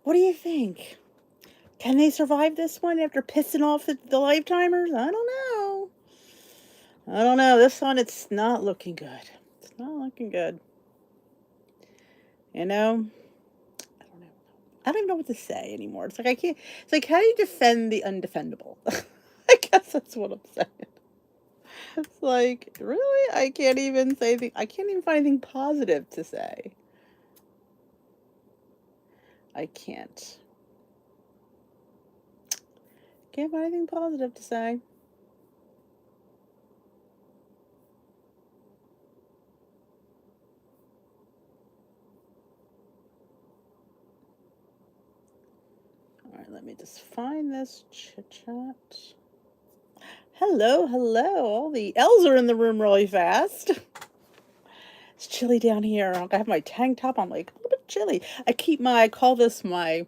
What do you think? Can they survive this one after pissing off the lifetimers? I don't know. I don't know. This one, it's not looking good. It's not looking good. You know? I don't know. I don't even know what to say anymore. It's like I can't. It's like, how do you defend the undefendable? I guess that's what I'm saying. It's like, really? I can't even say anything. I can't even find anything positive to say. I can't. Can't find anything positive to say. All right, let me just find this chit chat. Hello, hello. All the L's are in the room really fast. It's chilly down here. I have my tank top on, like a little bit chilly. I call this my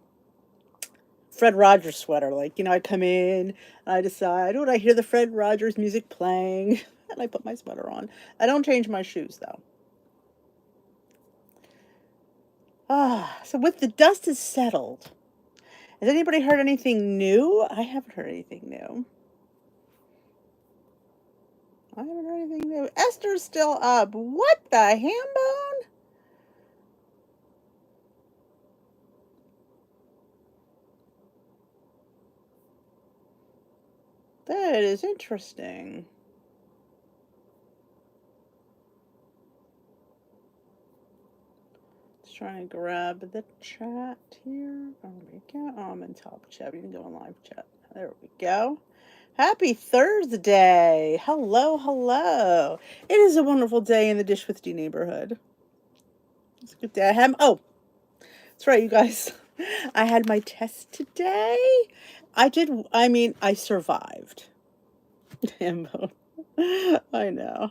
Fred Rogers sweater. Like, I come in and I decide, oh, I hear the Fred Rogers music playing, and I put my sweater on. I don't change my shoes though. So with the dust is settled, has anybody heard anything new? I haven't heard anything new. I haven't heard anything new. Esther's still up. What the hambone? That is interesting. Just trying to grab the chat here. There we go. Oh, I'm in top chat. You can go in live chat. There we go. Happy Thursday. Hello, hello. It is a wonderful day in the Dish with D neighborhood. It's a good day. That's right, you guys. I had my test today. I survived. Hambo. I know.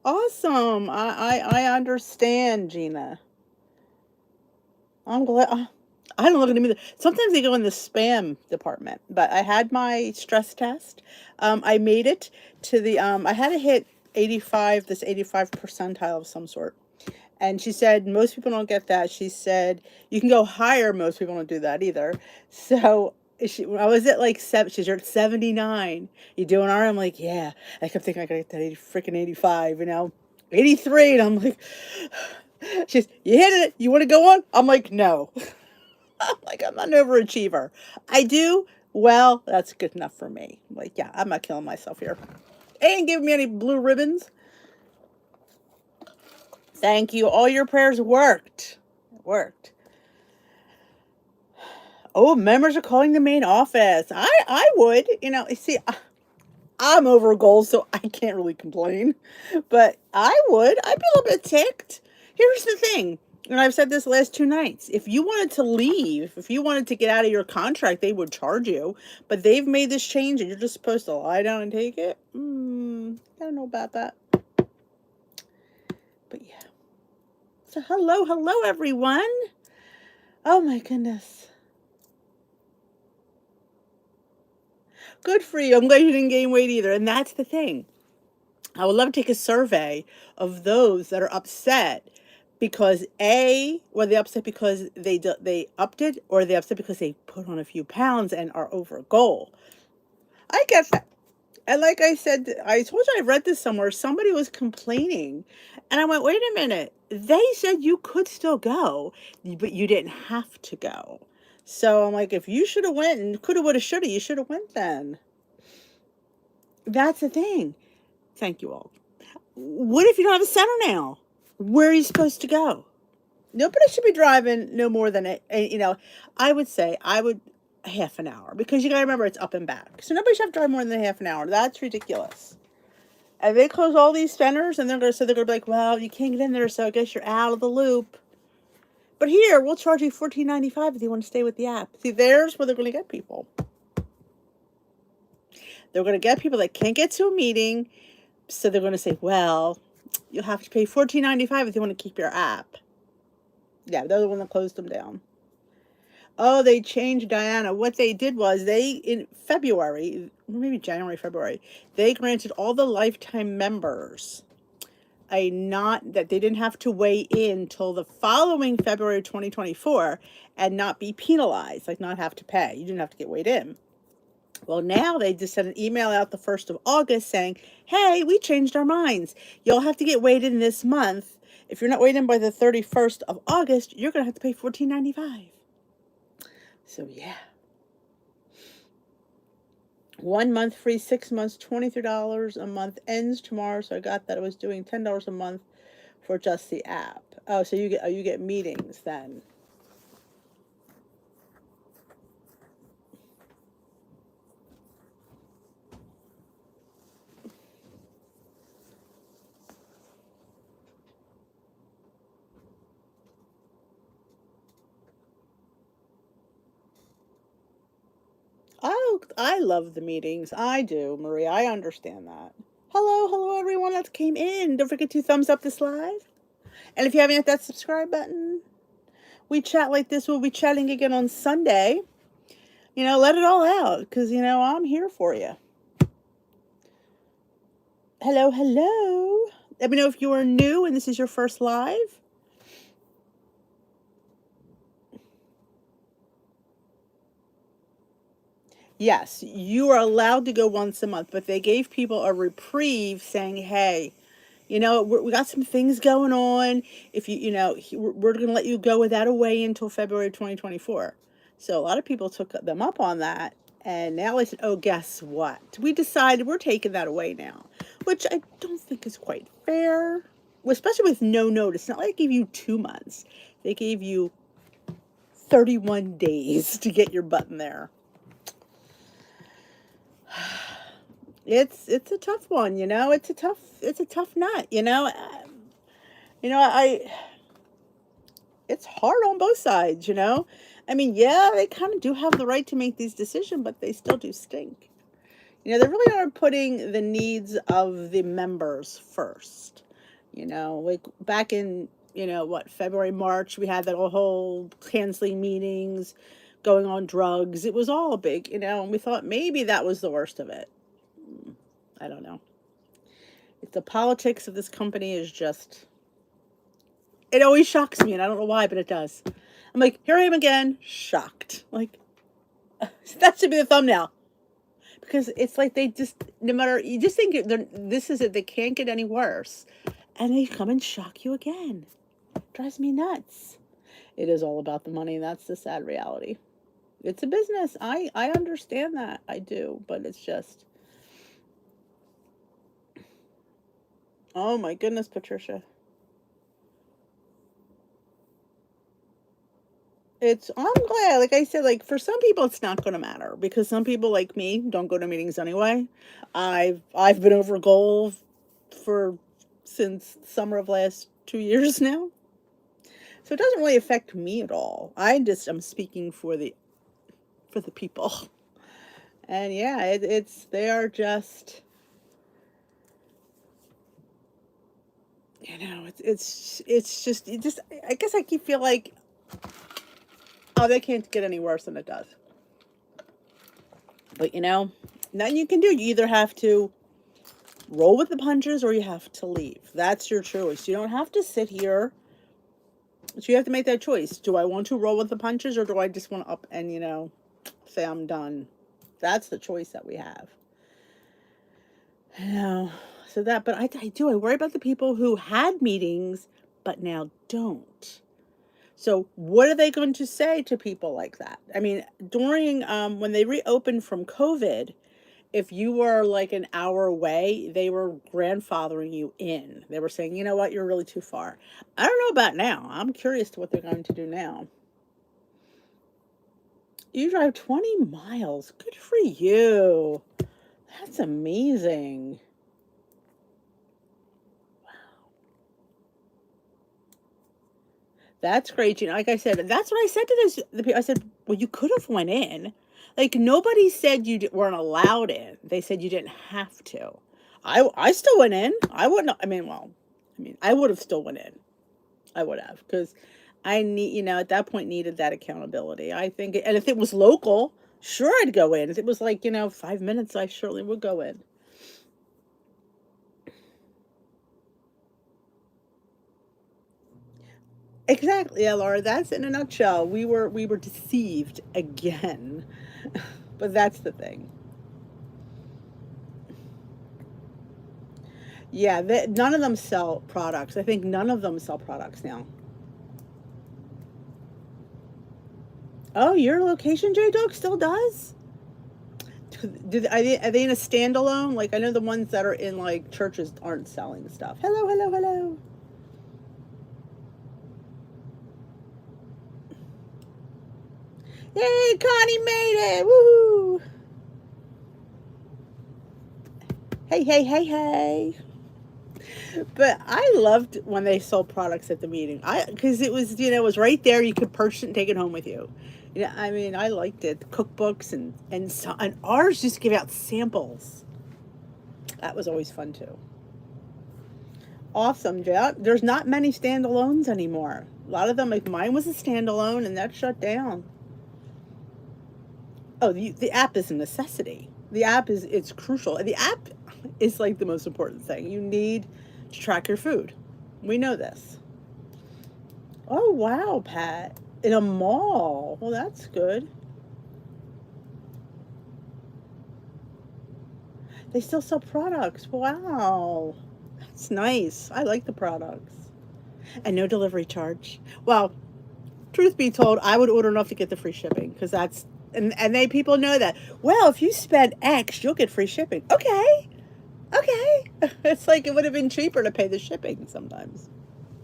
Awesome. I understand, Gina. I'm glad. I don't look at them either. Sometimes they go in the spam department, but I had my stress test. I made it to I had to hit 85, this 85 percentile of some sort. And she said, most people don't get that. She said, you can go higher. Most people don't do that either. So I was at like she's at 79. You doing all right? I'm like, yeah. I kept thinking I gotta get that 85, 83. And I'm like, she's, you hit it. You want to go on? I'm like, no. I'm like, I'm not an overachiever. I do. Well, that's good enough for me. I'm like, yeah, I'm not killing myself here. Ain't giving me any blue ribbons. Thank you. All your prayers worked. It worked. Oh, members are calling the main office. I would, see, I'm over goals, so I can't really complain. But I'd be a little bit ticked. Here's the thing, and I've said this last 2 nights. If you wanted to leave, if you wanted to get out of your contract, they would charge you. But they've made this change, and you're just supposed to lie down and take it. I don't know about that. But yeah. So hello, everyone. Oh my goodness. Good for you. I'm glad you didn't gain weight either. And that's the thing. I would love to take a survey of those that are upset because were they upset because they upped it, or are they upset because they put on a few pounds and are over a goal? I get that. And like I said, I told you I read this somewhere. Somebody was complaining, and I went, wait a minute. They said you could still go, but you didn't have to go. So I'm like, if you should have went and coulda, woulda, shoulda, you should have went then. That's the thing. Thank you all. What if you don't have a center now? Where are you supposed to go? Nobody should be driving no more than I would say half an hour, because you gotta remember it's up and back. So nobody should have to drive more than half an hour. That's ridiculous. And they close all these centers, and they're gonna be like, well, you can't get in there, so I guess you're out of the loop. But here, we'll charge you $14.95 if you want to stay with the app. See, there's where they're gonna get people. They're gonna get people that can't get to a meeting, so they're gonna say, well, you'll have to pay $14.95 if you want to keep your app. Yeah, they're the one that closed them down. Oh, they changed, Diana. What they did was in February, maybe January, February, they granted all the lifetime members that they didn't have to weigh in till the following February 2024 and not be penalized, like not have to pay. You didn't have to get weighed in. Well, now they just sent an email out the 1st of August saying, hey, we changed our minds. You'll have to get weighed in this month. If you're not weighed in by the 31st of August, you're going to have to pay $14.95. So, yeah. 1 month free, 6 months, $23 a month, ends tomorrow. So I got that. I was doing $10 a month for just the app. Oh, so you get meetings then. Oh, I love the meetings. I do, Marie. I understand that. Hello, everyone that came in. Don't forget to thumbs up this live. And if you haven't hit that subscribe button, we chat like this. We'll be chatting again on Sunday. Let it all out, because, I'm here for you. Hello. Let me know if you are new and this is your first live. Yes, you are allowed to go once a month, but they gave people a reprieve saying, hey, we got some things going on. If we're going to let you go without a weigh until February 2024. So a lot of people took them up on that. And now they said, oh, guess what? We decided we're taking that away now, which I don't think is quite fair, especially with no notice. It's not like they gave you 2 months. They gave you 31 days to get your butt in there. It's a tough one, it's a tough nut, it's hard on both sides, I mean, yeah, they kind of do have the right to make these decisions, but they still do stink. They really are putting the needs of the members first, like back in, February, March, we had that whole canceling meetings, going on drugs. It was all big, and we thought maybe that was the worst of it. I don't know. The politics of this company is just, it always shocks me, and I don't know why, but it does. I'm like, here I am again, shocked. Like, that should be the thumbnail. Because it's like they just, no matter, you just think this is it, they can't get any worse. And they come and shock you again. It drives me nuts. It is all about the money, and that's the sad reality. It's a business. I understand that. I do, but it's just, oh my goodness, Patricia. I'm glad, like I said, like for some people it's not going to matter, because some people like me don't go to meetings anyway. I've been over goal since summer of last 2 years now. So it doesn't really affect me at all. I'm speaking for the people. And yeah, they are just, it's just, I guess I keep feel like, oh, they can't get any worse than it does. But nothing you can do. You either have to roll with the punches or you have to leave. That's your choice. You don't have to sit here. So you have to make that choice. Do I want to roll with the punches, or do I just want to up and, say I'm done? That's the choice that we have. So but I worry about the people who had meetings but now don't. So what are they going to say to people like that? I mean, during when they reopened from COVID, if you were like an hour away, they were grandfathering you in. They were saying, you know what, you're really too far. I don't know about now. I'm curious to what they're going to do now. You drive 20 miles. Good for you. That's amazing. That's great. Like I said, that's what I said to the people. I said, well, you could have went in. Like, nobody said you weren't allowed in. They said you didn't have to. I still went in. I wouldn't. I would have still went in. I would have, because I need, at that point needed that accountability. I think, and if it was local, sure, I'd go in. If it was like, 5 minutes, I surely would go in. Exactly, yeah, Laura. That's in a nutshell. We were deceived again, but that's the thing. Yeah, none of them sell products. I think none of them sell products now. Oh, your location, J Dog, still does? Are they in a standalone? Like I know the ones that are in like churches aren't selling stuff. Hello, hello, hello. Yay, Connie made it! Woohoo! Hey, hey, hey, hey. But I loved when they sold products at the meeting. Because it was, it was right there. You could purchase it and take it home with you. Yeah, I mean, I liked it. The cookbooks and ours just give out samples. That was always fun too. Awesome, Jeff. There's not many standalones anymore. A lot of them, like mine was a standalone and that shut down. Oh, the app is a necessity. The app it's crucial. And the app is like the most important thing. You need to track your food. We know this. Oh, wow, Pat. In a mall. Well, that's good. They still sell products. Wow. That's nice. I like the products. And no delivery charge. Well, truth be told, I would order enough to get the free shipping because that's and they people know that. Well, if you spend X, you'll get free shipping. Okay. Okay. It's like it would have been cheaper to pay the shipping sometimes.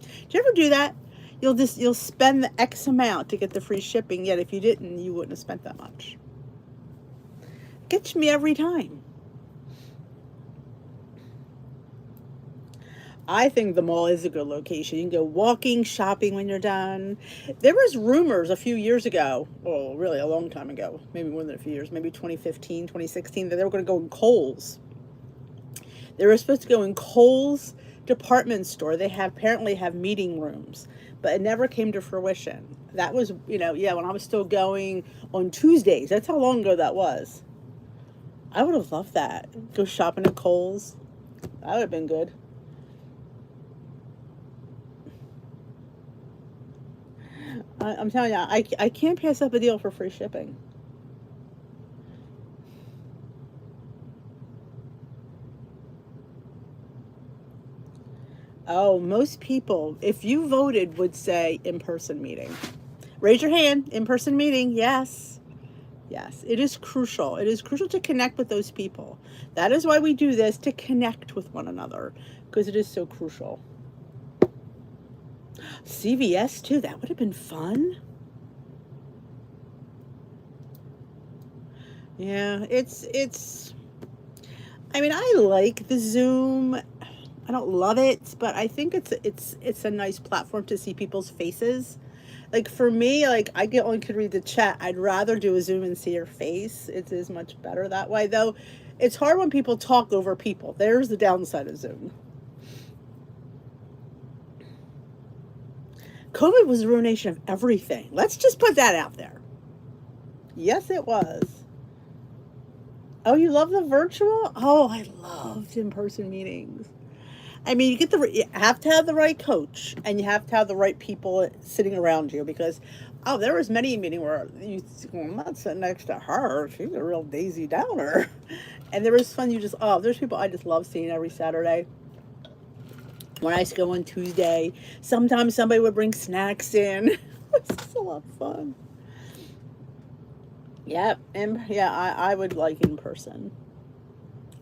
Do you ever do that? You'll spend the X amount to get the free shipping, yet if you didn't, you wouldn't have spent that much. Gets me every time. I think the mall is a good location. You can go walking, shopping when you're done. There was rumors a few years ago, well, really a long time ago, maybe more than a few years, maybe 2015, 2016, that they were going to go in Kohl's. They were supposed to go in Kohl's department store. They apparently have meeting rooms, but it never came to fruition. That was, yeah, when I was still going on Tuesdays. That's how long ago that was. I would have loved that. Go shopping at Kohl's. That would have been good. I'm telling you, I can't pass up a deal for free shipping. Oh, most people, if you voted, would say in-person meeting. Raise your hand. In-person meeting. Yes. Yes. It is crucial. It is crucial to connect with those people. That is why we do this, to connect with one another, because it is so crucial. CVS too. That would have been fun. Yeah, I mean, I like the Zoom. I don't love it, but I think it's a nice platform to see people's faces. Like for me, like only could read the chat. I'd rather do a Zoom and see your face. It is much better that way, though. It's hard when people talk over people. There's the downside of Zoom. COVID was the ruination of everything. Let's just put that out there. Yes, it was. Oh, you love the virtual? Oh, I loved in-person meetings. I mean, you have to have the right coach, and you have to have the right people sitting around you because, there was many meeting where I'm not sitting next to her. She's a real Daisy Downer. And there was fun. There's people I just love seeing every Saturday. When I used to go on Tuesday, sometimes somebody would bring snacks in. It was just a lot of fun. Yep, and yeah, I would like in person.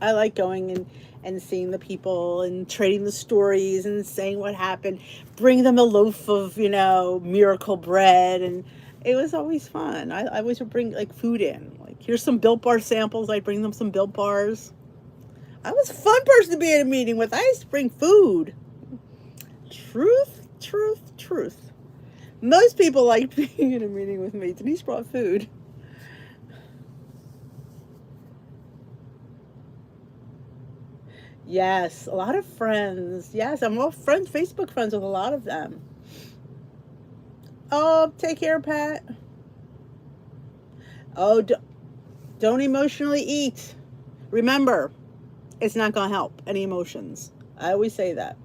I like going and seeing the people and trading the stories and saying what happened. Bring them a loaf of, miracle bread. And it was always fun. I always would bring like food in. Like, here's some Built Bar samples. I'd bring them some Built Bars. I was a fun person to be at a meeting with. I used to bring food. Truth, truth, truth. Most people liked being in a meeting with me. Denise brought food. Yes, a lot of friends. Yes, I'm all friends, Facebook friends with a lot of them. Oh, take care, Pat. Oh, don't emotionally eat. Remember, it's not going to help any emotions. I always say that.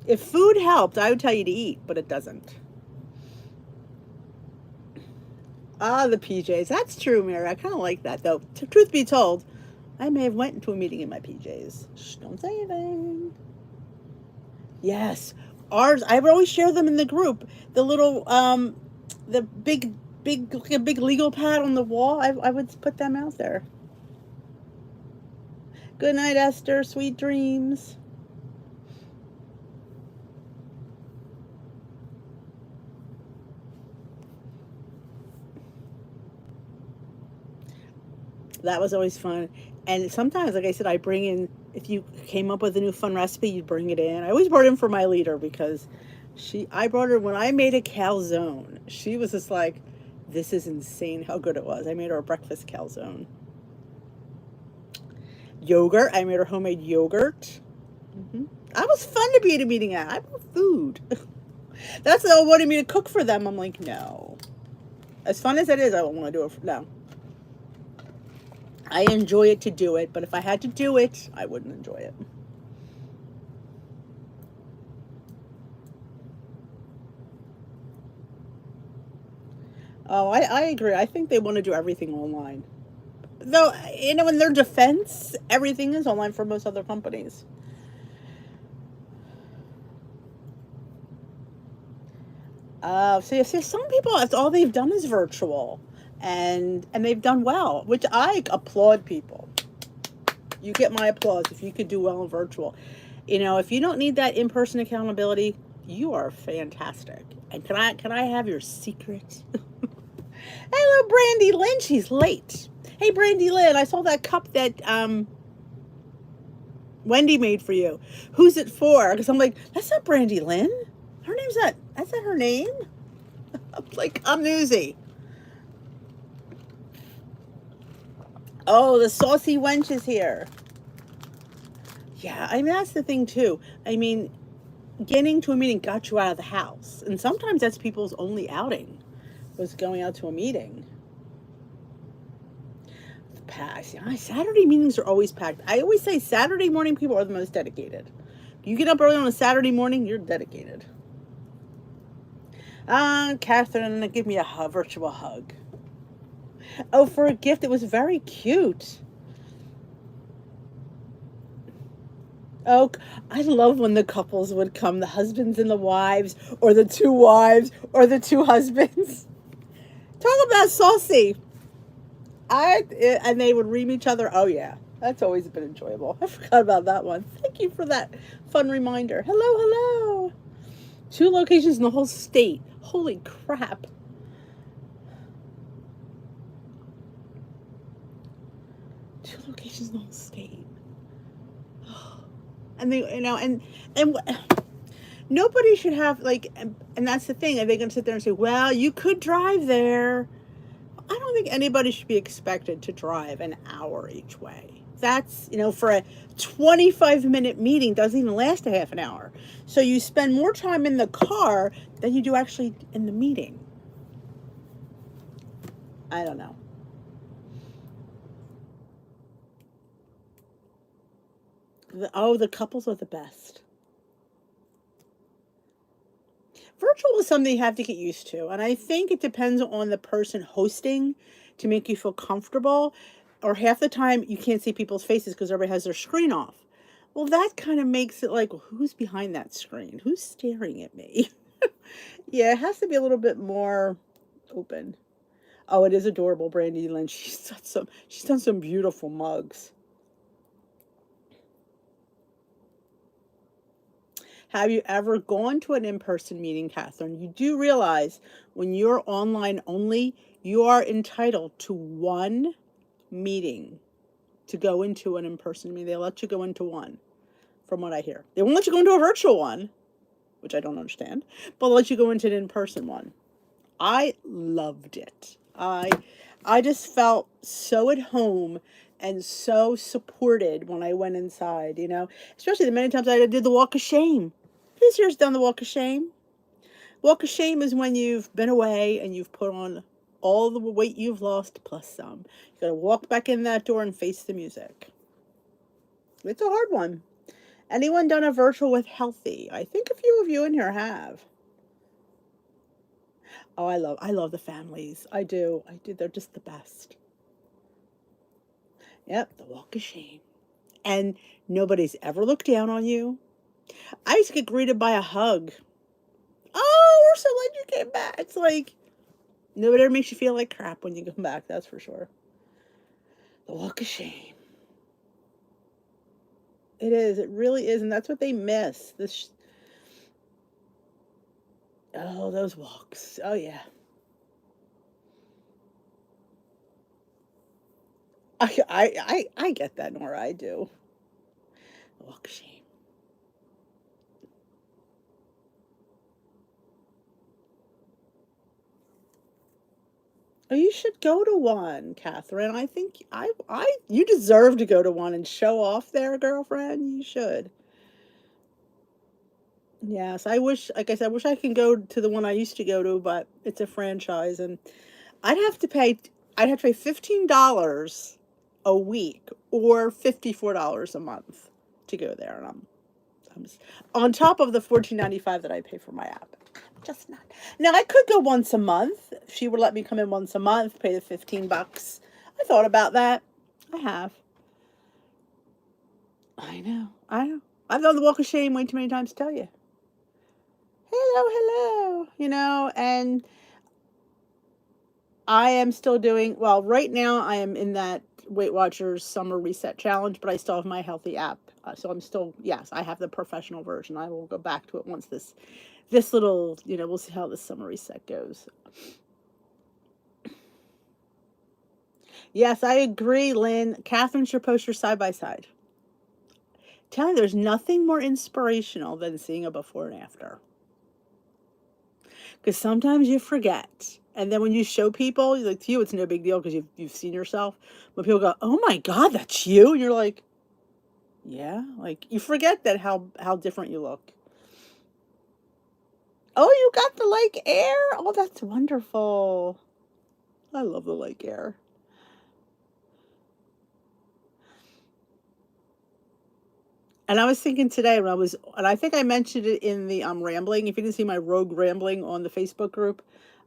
If food helped, I would tell you to eat, but it doesn't. Ah, the PJs. That's true, Mary. I kind of like that, though. Truth be told, I may have went to a meeting in my PJs. Shh, don't say anything. Yes, ours. I would always share them in the group. The little, the big legal pad on the wall. I would put them out there. Good night, Esther. Sweet dreams. That was always fun. And sometimes, like I said, I bring in, if you came up with a new fun recipe, you'd bring it in. I always brought it in for my leader because I brought her, when I made a calzone, she was just like, this is insane how good it was. I made her a breakfast calzone. Yogurt. I made her homemade yogurt. I was fun to be at a meeting at. I love food. That's all wanted me to cook for them. I'm like, no. As fun as it is, I don't want to do it. No. I enjoy it to do it, but if I had to do it, I wouldn't enjoy it. Oh, I agree. I think they want to do everything online. Though, in their defense, everything is online for most other companies. See, some people, that's all they've done is virtual, and they've done well, which I applaud people. You get my applause if you could do well in virtual. If you don't need that in-person accountability, you are fantastic. And can I have your secret? Hello, Brandy Lynn. She's late. Hey, Brandy Lynn, I saw that cup that Wendy made for you. Who's it for? Because I'm like, that's not Brandy Lynn. Her name's not. That's not her name. I'm newsy. Oh, the saucy wench is here. Yeah, I mean, that's the thing, too. I mean, getting to a meeting got you out of the house. And sometimes that's people's only outing, was going out to a meeting. Packed. Saturday meetings are always packed. I always say Saturday morning people are the most dedicated. You get up early on a Saturday morning, you're dedicated. Catherine, give me a virtual hug. Oh, for a gift, it was very cute. Oh, I love when the couples would come, the husbands and the wives, or the two wives, or the two husbands. Talk about saucy. And they would ream each other. Oh, yeah. That's always been enjoyable. I forgot about that one. Thank you for that fun reminder. Hello, hello. 2 locations in the whole state. Holy crap. Two locations in the whole state. And they, and nobody should have, and that's the thing. Are they going to sit there and say, well, you could drive there? I don't think anybody should be expected to drive an hour each way. That's, for a 25-minute meeting, doesn't even last a half an hour. So you spend more time in the car than you do actually in the meeting. I don't know. The couples are the best. Virtual is something you have to get used to. And I think it depends on the person hosting to make you feel comfortable. Or half the time you can't see people's faces because everybody has their screen off. Well, that kind of makes it like, who's behind that screen? Who's staring at me? Yeah, it has to be a little bit more open. Oh, it is adorable, Brandy Lynch. She's done some beautiful mugs. Have you ever gone to an in-person meeting, Catherine? You do realize when you're online only, you are entitled to one meeting to go into an in-person meeting. They let you go into one, from what I hear. They won't let you go into a virtual one, which I don't understand, but they'll let you go into an in-person one. I loved it. I just felt so at home and so supported when I went inside, especially the many times I did the walk of shame. Who's here's done the walk of shame? Walk of shame is when you've been away and you've put on all the weight you've lost plus some. You got to walk back in that door and face the music. It's a hard one. Anyone done a virtual with Healthy? I think a few of you in here have. Oh, I love the families. I do. I do. They're just the best. Yep, the walk of shame. And nobody's ever looked down on you. I used to get greeted by a hug. Oh, we're so glad you came back. It's like nobody ever makes you feel like crap when you come back, that's for sure. The walk of shame. It is. It really is, and that's what they miss. Oh, those walks. Oh yeah. I get that, Nora. I do. The walk of shame. Oh, you should go to one, Catherine. I think you deserve to go to one and show off there, girlfriend. You should. Yes, I wish, like I said, I wish I can go to the one I used to go to, but it's a franchise, and I'd have to pay, I'd have to pay $15 a week or $54 a month to go there, and I'm just, on top of the 14.95 that I pay for my app. Just not. Now I could go once a month. If she would let me come in once a month, pay the $15. I thought about that. I have. I know. I know. I've done the walk of shame way too many times to tell you. Hello, hello. And I am still doing well right now. I am in that Weight Watchers Summer Reset Challenge, but I still have my healthy app. So I'm still, yes, I have the professional version. I will go back to it once this little, we'll see how this summer reset goes. Yes, I agree, Lynn. Catherine should post your side by side. Tell you, there's nothing more inspirational than seeing a before and after. Because sometimes you forget. And then when you show people, like to you, it's no big deal because you've seen yourself. But people go, "Oh my God, that's you!" And you're like, "Yeah." Like you forget that how different you look. Oh, you got the lake air. Oh, that's wonderful. I love the lake air. And I was thinking today and I think I mentioned it in the rambling. If you didn't see my rogue rambling on the Facebook group,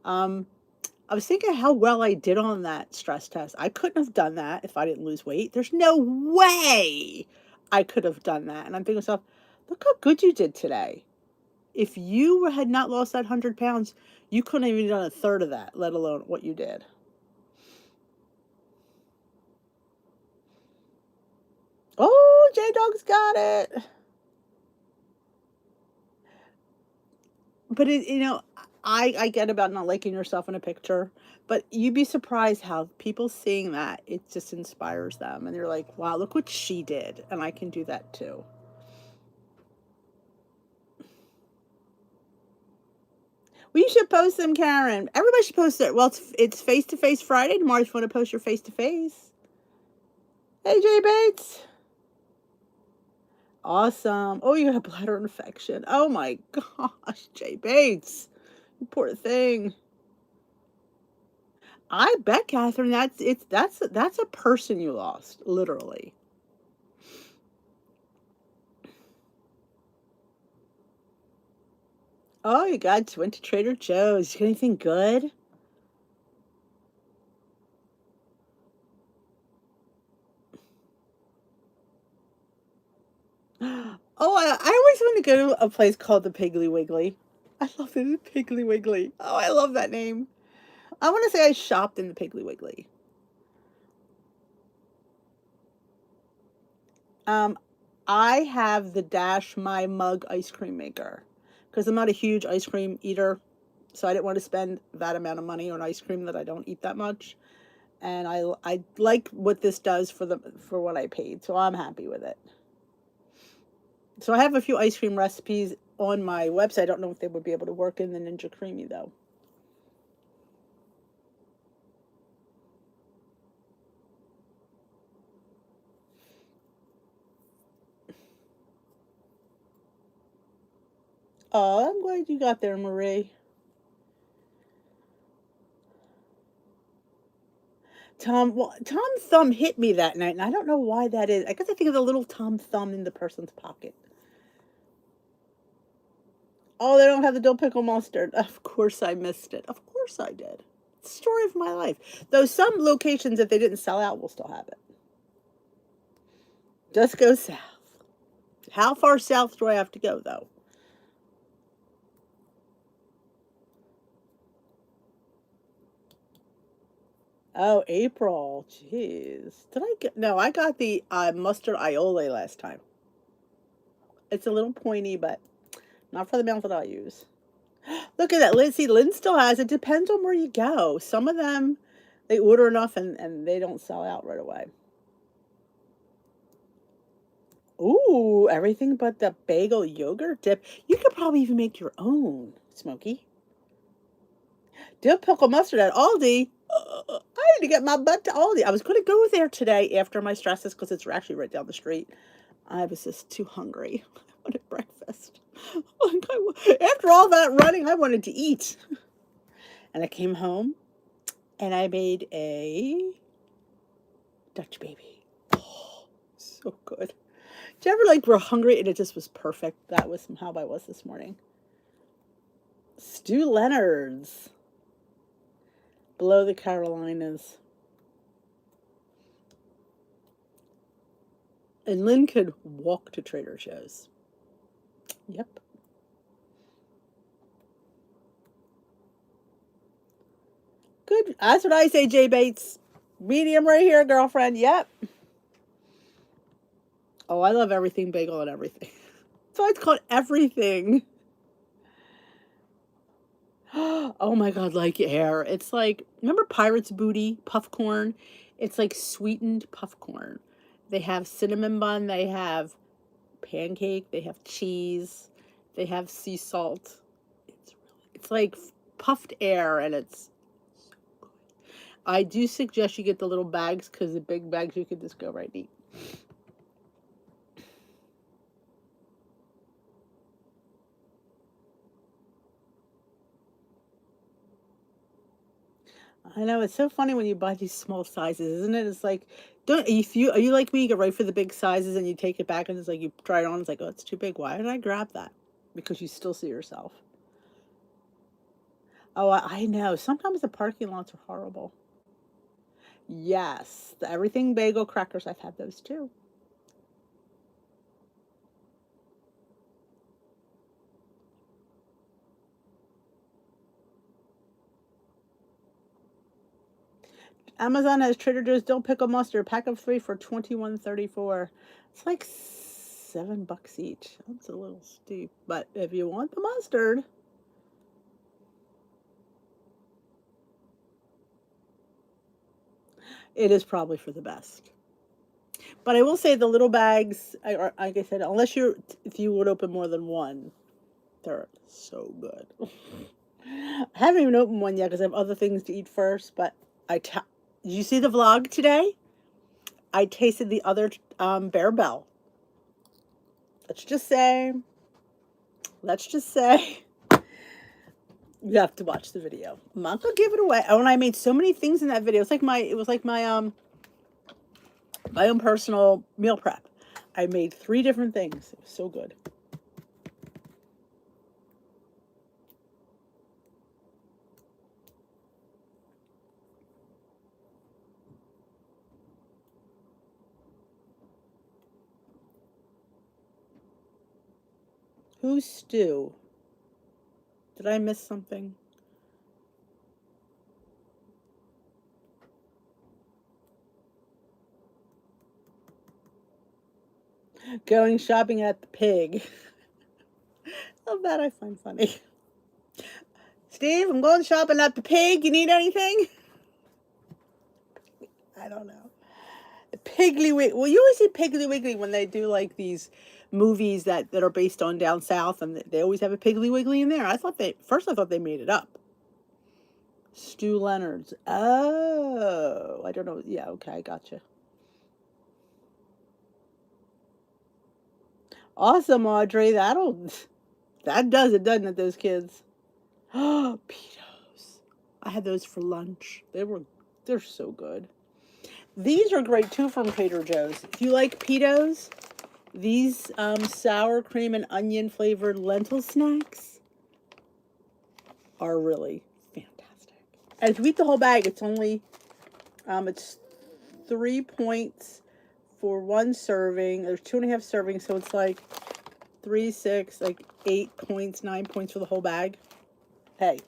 um, I was thinking how well I did on that stress test. I couldn't have done that if I didn't lose weight. There's no way I could have done that. And I'm thinking to myself, look how good you did today. If you had not lost that 100 pounds, you couldn't have even done a third of that, let alone what you did. Oh, J Dog's got it. But I get about not liking yourself in a picture, but you'd be surprised how people seeing that, it just inspires them. And they're like, wow, look what she did. And I can do that too. Well, you should post them, Karen. Everybody should post it. Well, it's face to face Friday tomorrow. If you want to post your face to face. Hey, Jay Bates. Awesome. Oh, you got a bladder infection. Oh my gosh, Jay Bates. You poor thing. I bet, Catherine, that's a person you lost, literally. Oh, you went to Trader Joe's. You get anything good? Oh, I always want to go to a place called the Piggly Wiggly. I love it, Piggly Wiggly. Oh, I love that name. I want to say I shopped in the Piggly Wiggly. Um, I have the Dash My Mug ice cream maker because I'm not a huge ice cream eater, so I didn't want to spend that amount of money on ice cream that I don't eat that much. And I like what this does for what I paid, so I'm happy with it. So I have a few ice cream recipes on my website. I don't know if they would be able to work in the Ninja Creamy though. Oh, I'm glad you got there, Marie. Tom Thumb hit me that night, and I don't know why that is. I guess I think of the little Tom Thumb in the person's pocket. Oh, they don't have the dill pickle mustard. Of course I missed it. Of course I did. It's the story of my life. Though some locations, if they didn't sell out, will still have it. Just go south. How far south do I have to go, though? Oh, April. Jeez. Did I get... No, I got the mustard aioli last time. It's a little pointy, but not for the amount that I use. Look at that. See, Lynn still has it. Depends on where you go. Some of them, they order enough and they don't sell out right away. Ooh, everything but the bagel yogurt dip. You could probably even make your own, Smokey. Dill pickle mustard at Aldi. I need to get my butt to Aldi. I was going to go there today after my stresses because it's actually right down the street. I was just too hungry. I wanted breakfast. After all that running, I wanted to eat. And I came home and I made a Dutch baby. Oh, so good. Did you ever like were hungry and it just was perfect? That was how I was this morning. Stu Leonard's. Below the Carolinas. And Lynn could walk to Trader Joe's. Yep. Good. That's what I say, Jay Bates. Medium right here, girlfriend. Yep. Oh, I love everything bagel and everything. So it's called everything. Oh my God, like air. It's like, remember Pirate's Booty puffcorn? It's like sweetened puffcorn. They have cinnamon bun, they have pancake, they have cheese, they have sea salt. It's like puffed air and it's so good. I do suggest you get the little bags because the big bags you could just go right and eat. I know, it's so funny when you buy these small sizes, isn't it? It's like, are you like me, you go right for the big sizes and you take it back and it's like you try it on, it's like, oh, it's too big. Why did I grab that? Because you still see yourself. Oh, I know. Sometimes the parking lots are horrible. Yes, the everything bagel crackers, I've had those too. Amazon has Trader Joe's dill pickle mustard, pack of 3 for $21.34. It's like $7 each. That's a little steep, but if you want the mustard, it is probably for the best. But I will say the little bags, like I said, if you would open more than one, they're so good. I haven't even opened one yet because I have other things to eat first. But did you see the vlog today? I tasted the other Bear Bell. Let's just say, you have to watch the video. I'm not gonna give it away. Oh, and I made so many things in that video. It was like my own personal meal prep. I made 3 different things. It was so good. Who's Stu? Did I miss something? Going shopping at the Pig. Oh, that I find funny. Steve, I'm going shopping at the Pig. You need anything? I don't know. Piggly Wiggly. Well, you always see Piggly Wiggly when they do like these movies that are based on down south, and they always have a Piggly Wiggly in there. I thought they made it up. Stu Leonard's. Oh, I don't know. Yeah, okay, I gotcha. Awesome, Audrey. That does it, doesn't it, those kids? Oh, Pitos. I had those for lunch. They're so good. These are great too from Trader Joe's. If you like Pitos, these sour cream and onion flavored lentil snacks. are really fantastic. And if you eat the whole bag, it's only, it's 3 points for one serving. There's 2.5 servings, so it's like 3, 6, like 8 points, 9 points for the whole bag. Hey,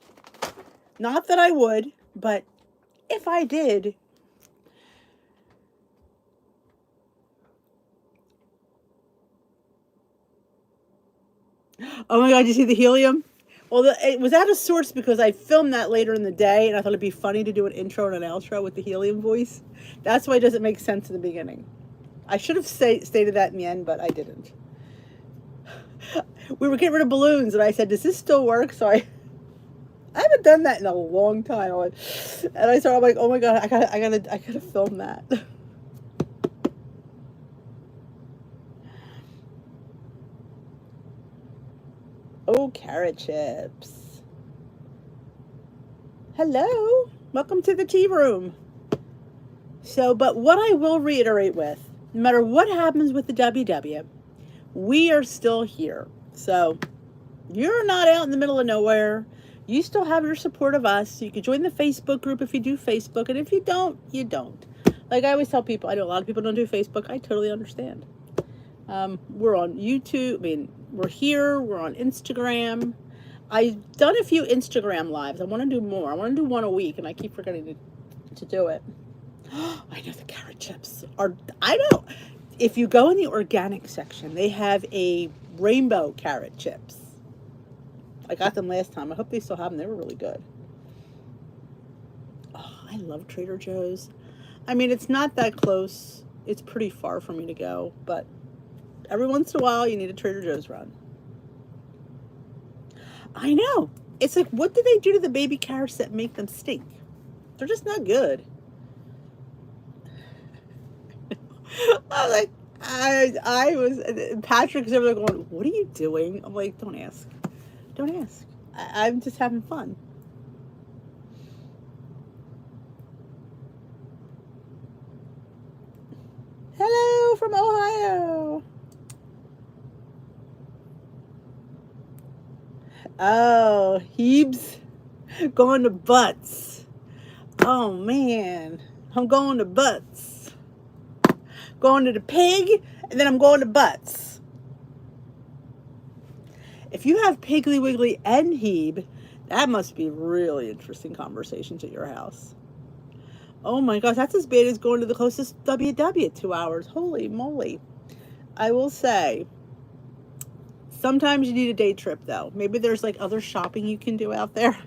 not that I would, but if I did, oh my God, did you see the helium? Well, it was out of source because I filmed that later in the day, and I thought it'd be funny to do an intro and an outro with the helium voice. That's why it doesn't make sense in the beginning. I should have stated that in the end, but I didn't. We were getting rid of balloons, and I said, does this still work? So I haven't done that in a long time. And I started, I'm like, oh my God, I gotta film that. Oh, carrot chips. Hello. Welcome to the tea room. So, but what I will reiterate with, no matter what happens with the WW, we are still here. So, you're not out in the middle of nowhere. You still have your support of us. You can join the Facebook group if you do Facebook. And if you don't, you don't. Like I always tell people, I know a lot of people don't do Facebook. I totally understand. We're on YouTube. I mean, we're here. We're on Instagram. I've done a few Instagram lives. I want to do more. I want to do one a week, and I keep forgetting to do it. I know the carrot chips are, I know. If you go in the organic section, they have a rainbow carrot chips. I got them last time. I hope they still have them. They were really good. Oh, I love Trader Joe's. I mean, it's not that close. It's pretty far for me to go, but every once in a while, you need a Trader Joe's run. I know. It's like, what do they do to the baby carrots that make them stink? They're just not good. I'm like, Patrick's over there going, what are you doing? I'm like, don't ask. Don't ask. I'm just having fun. Hello from Ohio. Oh, Hebes going to Butts. Oh man, I'm going to Butts. Going to the pig, and then I'm going to Butts. If you have Piggly Wiggly and Hebe, that must be really interesting conversations at your house. Oh my gosh, that's as bad as going to the closest WW 2 hours. Holy moly. I will say, sometimes you need a day trip though. Maybe there's like other shopping you can do out there.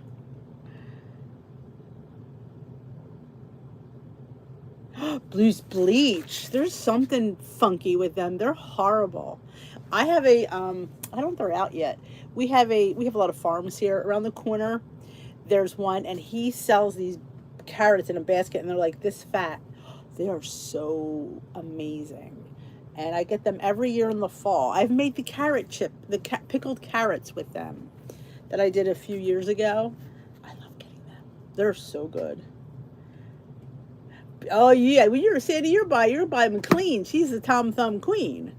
Blues Bleach. There's something funky with them. They're horrible. I have a I don't know if they're out yet. We have a lot of farms here around the corner. There's one, and he sells these carrots in a basket, and they're like this fat. They are so amazing. And I get them every year in the fall. I've made the carrot chip, the pickled carrots with them that I did a few years ago. I love getting them. They're so good. Oh yeah, when you're Sandy, you're by McLean. She's the Tom Thumb Queen.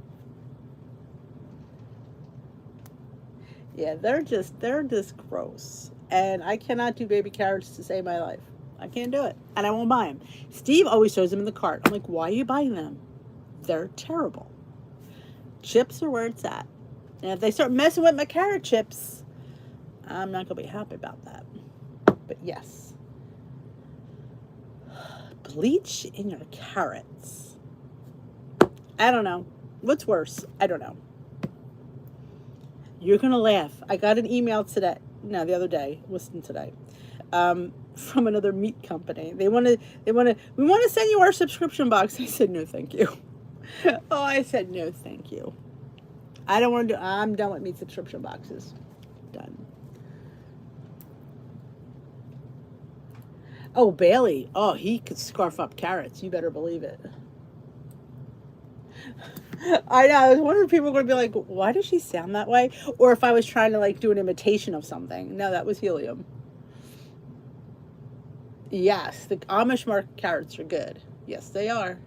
Yeah, they're just gross. And I cannot do baby carrots to save my life. I can't do it. And I won't buy them. Steve always shows them in the cart. I'm like, why are you buying them? They're terrible. Chips are where it's at. And if they start messing with my carrot chips, I'm not going to be happy about that. But yes. Bleach in your carrots. I don't know. What's worse? I don't know. You're going to laugh. I got an email today. No, the other day. It wasn't today. From another meat company. We want to send you our subscription box. I said, no, thank you. Oh, I said, no, thank you. I don't want to do, I'm done with meat subscription boxes. Done. Oh, Bailey. Oh, he could scarf up carrots. You better believe it. I know. I was wondering if people were going to be like, why does she sound that way? Or if I was trying to like do an imitation of something. No, that was helium. Yes, the Amish market carrots are good. Yes, they are.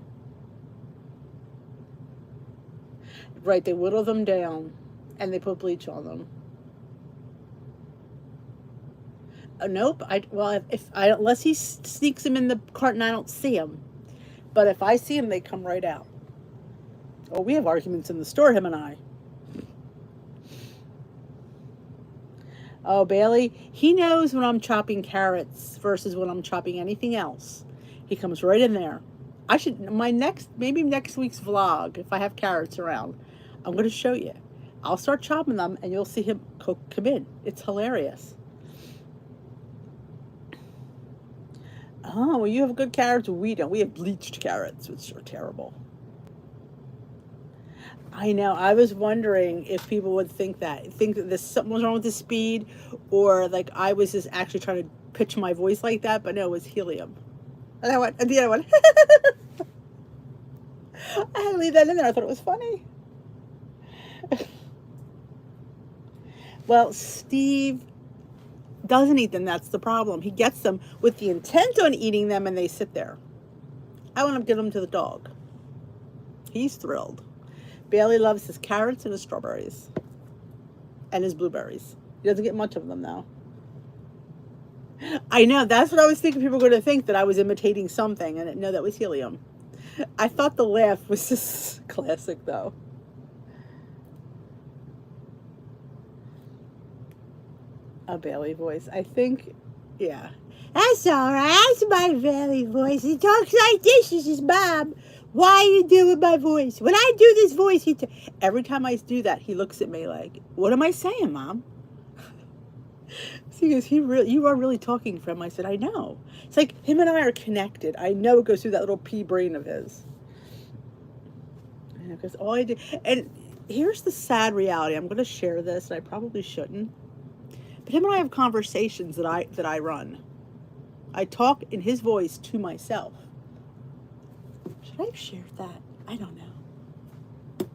Right, they whittle them down and they put bleach on them. Nope. If I unless he sneaks them in the cart and I don't see them, but if I see them, they come right out. Oh, we have arguments in the store, him and I. Oh, Bailey, he knows when I'm chopping carrots versus when I'm chopping anything else. He comes right in there. I should maybe next week's vlog, if I have carrots around, I'm going to show you. I'll start chopping them and you'll see him come in. It's hilarious. Oh, well, you have good carrots. We don't. We have bleached carrots, which are terrible. I know. I was wondering if people would think that this something was wrong with the speed, or like I was just actually trying to pitch my voice like that, but no, it was helium. And I went, and the other one, I had to leave that in there. I thought it was funny. Well, Steve doesn't eat them. That's the problem. He gets them with the intent on eating them, and they sit there. I want to give them to the dog. He's thrilled. Bailey loves his carrots and his strawberries. And his blueberries. He doesn't get much of them, though. I know. That's what I was thinking. People were going to think that I was imitating something. And no, that was helium. I thought the laugh was just classic, though. A Bailey voice. I think, yeah. That's all right. That's my Bailey voice. He talks like this. He says, Mom, why are you doing my voice? When I do this voice, every time I do that, he looks at me like, what am I saying, Mom? So he goes, you are really talking for him. I said, I know. It's like him and I are connected. I know it goes through that little pea brain of his. Because all I did, and here's the sad reality. I'm going to share this, and I probably shouldn't. But him and I have conversations that I run. I talk in his voice to myself. Should I have shared that? I don't know.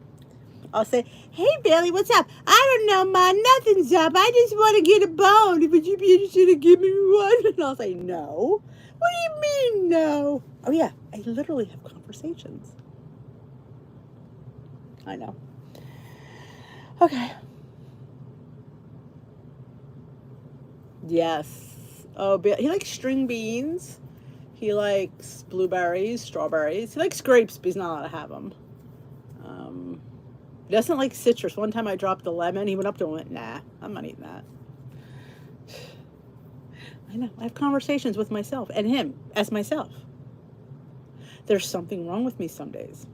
I'll say, hey, Bailey, what's up? I don't know, Ma. Nothing's up. I just want to get a bone. Would you be interested in giving me one? And I'll say, no. What do you mean, no? Oh, yeah. I literally have conversations. I know. Okay. Yes. Oh, he likes string beans. He likes blueberries, strawberries. He likes grapes, but he's not allowed to have them. He doesn't like citrus. One time I dropped a lemon. He went up to him and went, nah, I'm not eating that. I know. I have conversations with myself and him as myself. There's something wrong with me some days.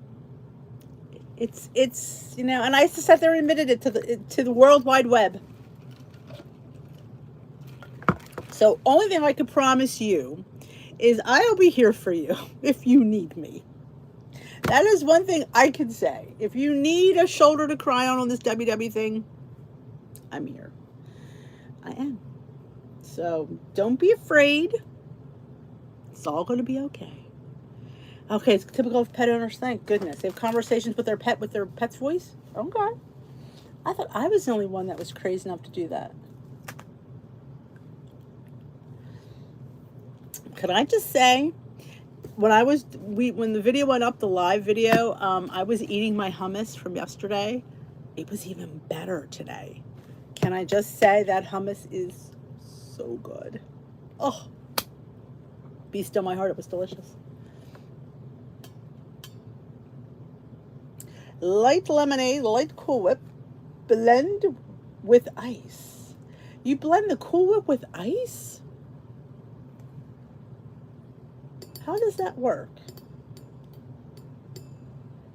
It's and I just sat there and admitted it to the World Wide Web. So only thing I could promise you is I'll be here for you if you need me. That is one thing I can say. If you need a shoulder to cry on this WW thing, I'm here. I am. So don't be afraid. It's all going to be okay. Okay, it's typical of pet owners. Thank goodness. They have conversations with their pet's voice. Okay. I thought I was the only one that was crazy enough to do that. Can I just say, when the video went up, the live video, I was eating my hummus from yesterday. It was even better today. Can I just say that hummus is so good? Oh, be still my heart. It was delicious. Light lemonade, light Cool Whip, blend with ice. You blend the Cool Whip with ice? How does that work?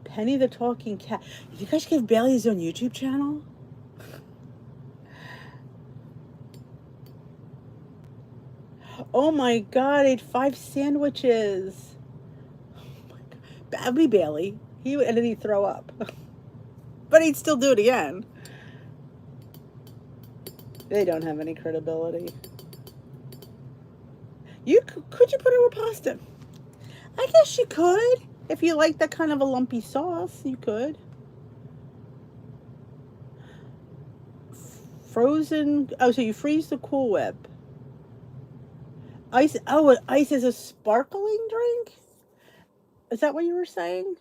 Penny the Talking Cat. You guys give Bailey his own YouTube channel? Oh my God, I ate 5 sandwiches. Oh my God. That'd be Bailey. And then he'd throw up. But he'd still do it again. They don't have any credibility. Could you put a riposte? I guess you could. If you like that kind of a lumpy sauce, you could. Frozen. Oh, so you freeze the Cool Whip. Ice. Oh, ice is a sparkling drink? Is that what you were saying?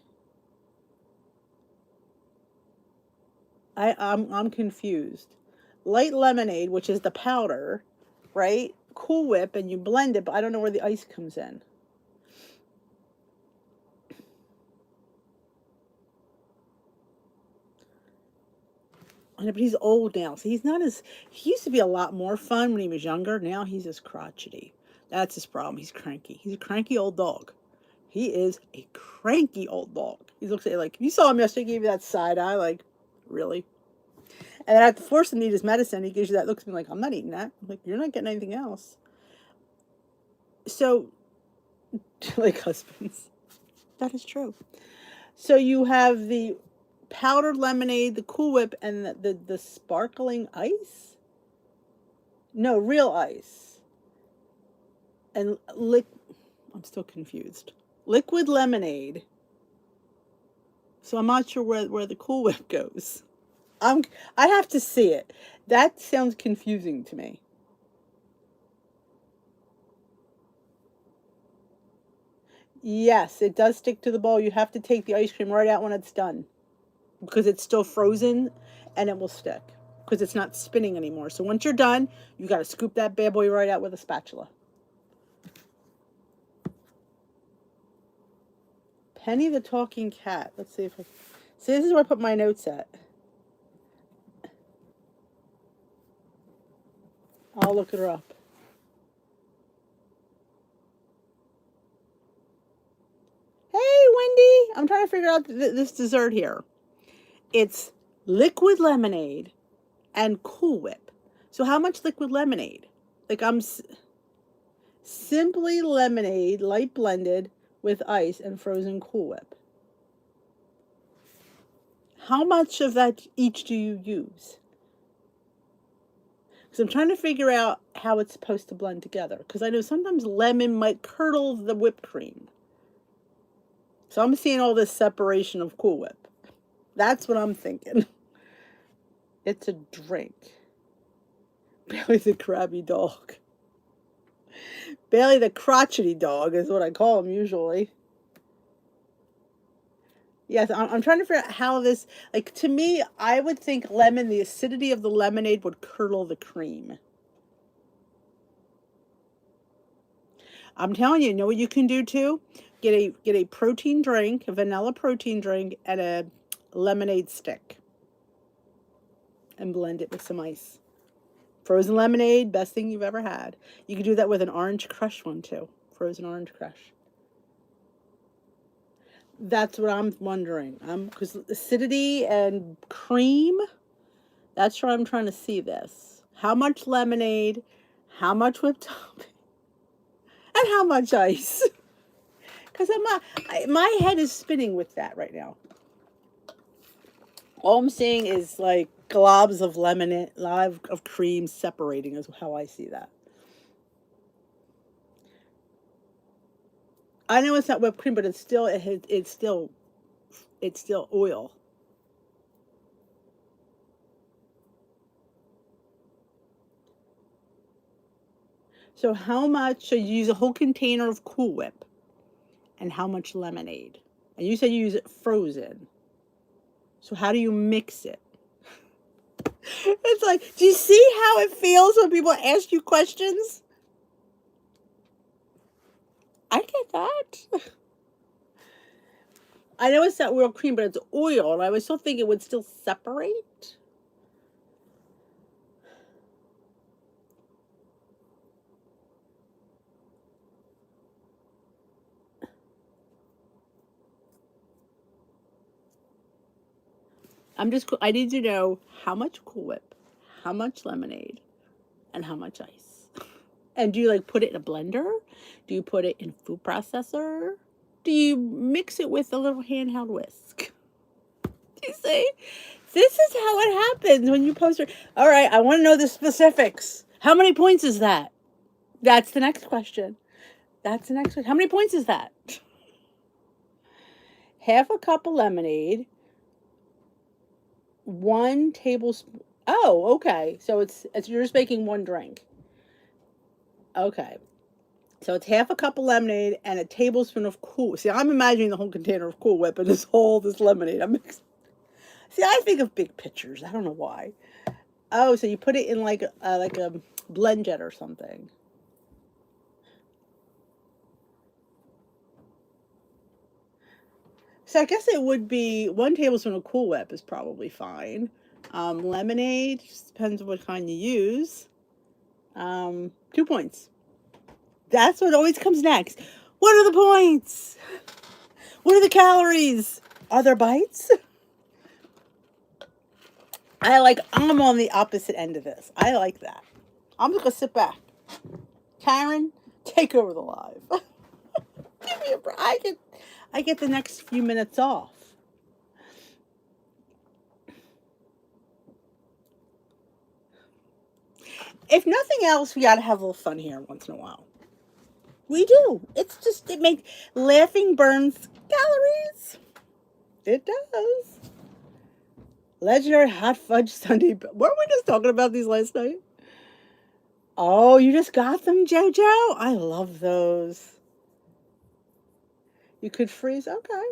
I'm confused. Light lemonade, which is the powder, right? Cool Whip and you blend it, but I don't know where the ice comes in. But he's old now, so he's not as, he used to be a lot more fun when he was younger. Now he's just crotchety. That's his problem. He's cranky. He's a cranky old dog. He is a cranky old dog. He looks at you like, you saw him yesterday, he gave you that side eye, like, really? And then I have to force him to eat his medicine. He gives you that, looks at me like, I'm not eating that. I'm like, you're not getting anything else. So, like husbands. That is true. So you have the powdered lemonade, the Cool Whip, and the sparkling ice? No, real ice. And I'm still confused. Liquid lemonade. So I'm not sure where the Cool Whip goes. I have to see it. That sounds confusing to me. Yes, it does stick to the bowl. You have to take the ice cream right out when it's done, because it's still frozen and it will stick because it's not spinning anymore. So once you're done, you got to scoop that bad boy right out with a spatula. Penny the talking cat. Let's see if I see. This is where I put my notes at. I'll look her up. Hey, Wendy. I'm trying to figure out this dessert here. It's liquid lemonade and Cool Whip. So how much liquid lemonade? Like I'm simply lemonade, light blended with ice and frozen Cool Whip. How much of that each do you use? Because I'm trying to figure out how it's supposed to blend together. Because I know sometimes lemon might curdle the whipped cream. So I'm seeing all this separation of Cool Whip. That's what I'm thinking. It's a drink. Bailey the crabby dog. Bailey the crotchety dog is what I call him usually. Yes, I'm trying to figure out how this, like, to me, I would think lemon, the acidity of the lemonade would curdle the cream. I'm telling you, know what you can do too? Get a protein drink, a vanilla protein drink, and a lemonade stick. And blend it with some ice. Frozen lemonade, best thing you've ever had. You can do that with an orange crush one too. Frozen orange crush. That's what I'm wondering. Because acidity and cream, that's where I'm trying to see this. How much lemonade, how much whipped topping, and how much ice. Because my head is spinning with that right now. All I'm seeing is like globs of lemonade, of cream separating is how I see that. I know it's not whipped cream, but it's still oil. So how much? So you use a whole container of Cool Whip, and how much lemonade? And you said you use it frozen. So how do you mix it? It's like, do you see how it feels when people ask you questions? I get that. I know it's not real cream, but it's oil, and I was still thinking it would still separate. I need to know how much Cool Whip, how much lemonade, and how much ice. And do you like put it in a blender? Do you put it in a food processor? Do you mix it with a little handheld whisk? Do you see? This is how it happens when you post it. All right, I want to know the specifics. How many points is that? That's the next question. That's the next one. How many points is that? Half a cup of lemonade, 1 tablespoon. Oh, okay. So it's you're just making one drink. Okay. So it's half a cup of lemonade and a tablespoon of Cool. See, I'm imagining the whole container of Cool Whip and this lemonade. See, I think of big pictures. I don't know why. Oh, so you put it in like a blend jet or something. So I guess it would be 1 tablespoon of Cool Whip is probably fine. Lemonade, just depends on what kind you use. 2 points. That's what always comes next. What are the points? What are the calories? Are there bites? I'm on the opposite end of this. I like that. I'm just gonna sit back. Karen, take over the live. Give me a break. I get the next few minutes off. If nothing else, we gotta have a little fun here once in a while. We do. It makes laughing burns calories. It does. Legendary hot fudge sundae. Weren't we just talking about these last night? Oh, you just got them, JoJo? I love those. You could freeze. Okay.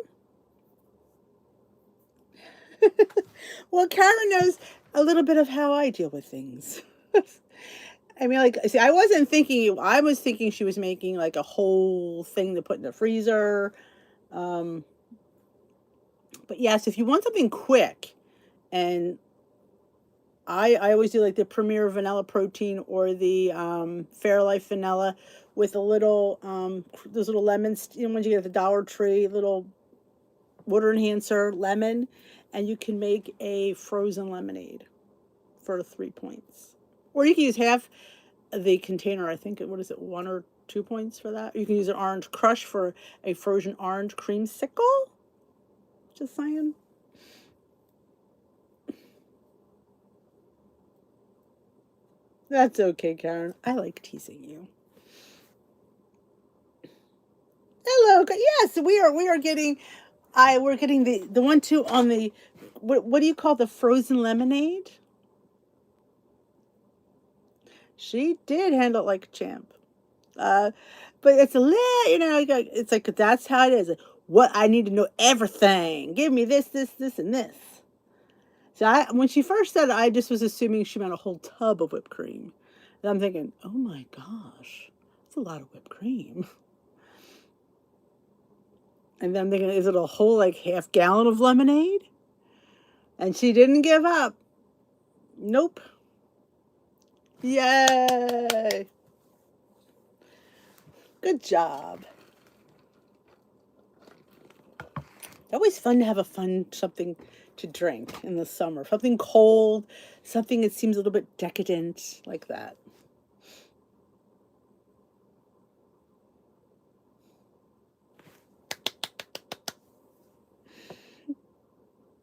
Well, Karen knows a little bit of how I deal with things. I mean, see, I wasn't thinking, I was thinking she was making like a whole thing to put in the freezer. But yes, if you want something quick, and I always do like the Premier Vanilla Protein or the Fairlife Vanilla with a little, those little lemons, ones you get at the Dollar Tree, little water enhancer lemon, and you can make a frozen lemonade for 3 points. Or you can use half the container, I think, what is it, 1 or 2 points for that? You can use an orange crush for a frozen orange creamsicle. Just saying. That's okay, Karen. I like teasing you. Hello. Yes, we are getting we're getting the 1-2 on the what do you call the frozen lemonade? She did handle it like a champ. Uh, but it's a little, it's like that's how it is. What I need to know everything. Give me this, this, and this. So when she first said it, I just was assuming she meant a whole tub of whipped cream. And I'm thinking, oh my gosh, that's a lot of whipped cream. And then I'm thinking, is it a whole like half gallon of lemonade? And she didn't give up. Nope. Yay. Good job. Always fun to have something to drink in the summer. Something cold, something that seems a little bit decadent, like that.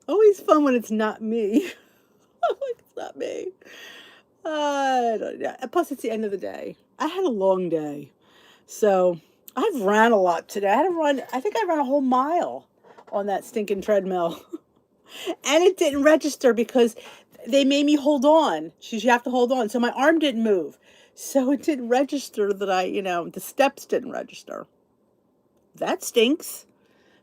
Always fun when it's not me. Like it's not me. Plus, it's the end of the day. I had a long day. So I've ran a lot today. I think I ran a whole mile on that stinking treadmill. And it didn't register because they made me hold on. You have to hold on. So my arm didn't move. So it didn't register that the steps didn't register. That stinks.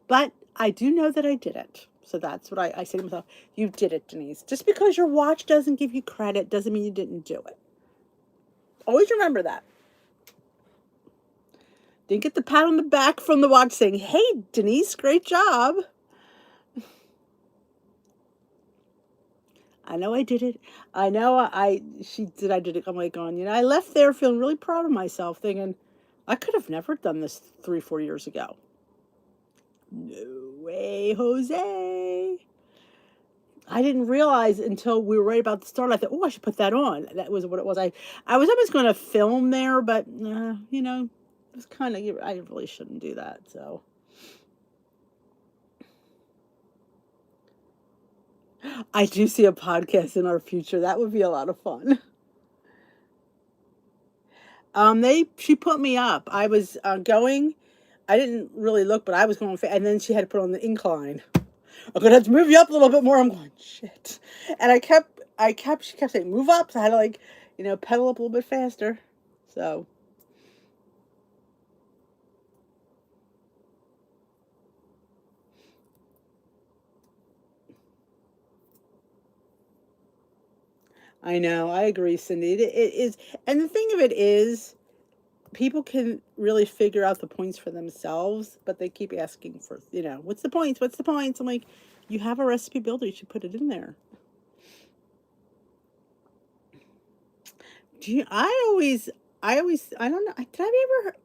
But I do know that I did it. So that's what I say to myself. You did it, Denise. Just because your watch doesn't give you credit doesn't mean you didn't do it. Always remember that. Didn't get the pat on the back from the watch saying, hey, Denise, great job. I know I did it. I know I did it. I'm like going, I left there feeling really proud of myself, thinking, I could have never done this 3-4 years ago. No way, Jose. I didn't realize until we were right about to start. I thought, oh, I should put that on. That was what it was. I was almost going to film there, but, it was kind of, I really shouldn't do that, so. I do see a podcast in our future. That would be a lot of fun. She put me up. I was going. I didn't really look, but I was going, and then she had to put on the incline. I'm gonna have to move you up a little bit more. I'm going, shit. And she kept saying, move up. So I had to pedal up a little bit faster. So. I know. I agree, Cindy. It is. And the thing of it is, people can really figure out the points for themselves, but they keep asking for, what's the points? What's the points? I'm like, you have a recipe builder, you should put it in there. Do you, I don't know.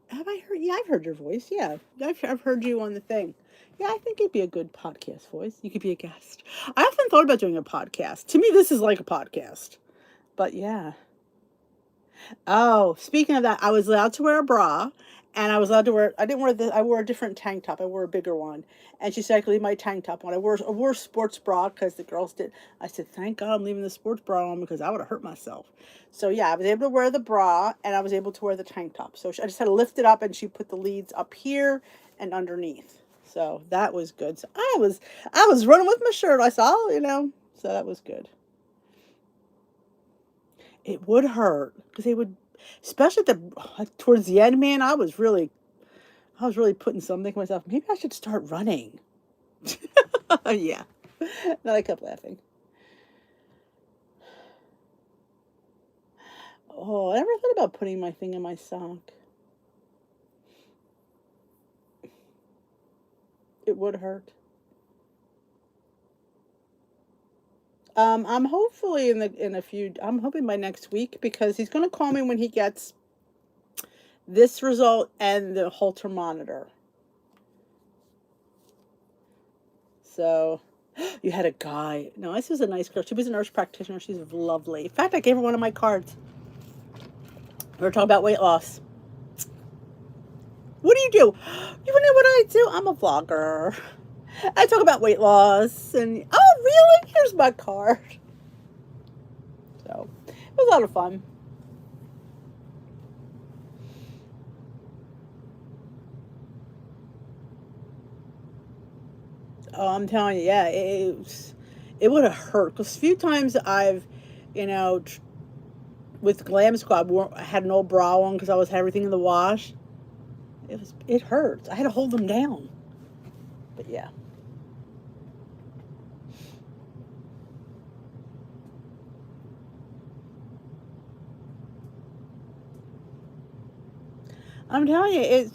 Have I heard, yeah, I've heard your voice. Yeah. I've heard you on the thing. Yeah, I think it'd be a good podcast voice. You could be a guest. I often thought about doing a podcast. To me, this is like a podcast, but yeah. Oh, speaking of that, I was allowed to wear a bra, and I was allowed to wear. I didn't wear the. I wore a different tank top. I wore a bigger one, and she said I could leave my tank top on. I wore a sports bra because the girls did. I said, "Thank God I'm leaving the sports bra on because I would have hurt myself." So yeah, I was able to wear the bra, and I was able to wear the tank top. So I just had to lift it up, and she put the leads up here and underneath. So that was good. So I was running with my shirt. I saw, so that was good. It would hurt because they would, especially towards the end, man. I was really putting something to myself. Maybe I should start running. Yeah. Then I kept laughing. Oh, I never thought about putting my thing in my sock. It would hurt. I'm hopefully I'm hoping by next week because he's gonna call me when he gets this result and the Holter monitor. So, you had a guy. No, this was a nice girl. She was a nurse practitioner. She's lovely. In fact, I gave her one of my cards. We were talking about weight loss. What do you do? You wanna know what I do? I'm a vlogger. I talk about weight loss and, oh, really? Here's my card. So, it was a lot of fun. Oh, I'm telling you, yeah, it would have hurt because a few times you know, with Glam Squad, I had an old bra on because I had everything in the wash. It hurts. I had to hold them down. But yeah. I'm telling you,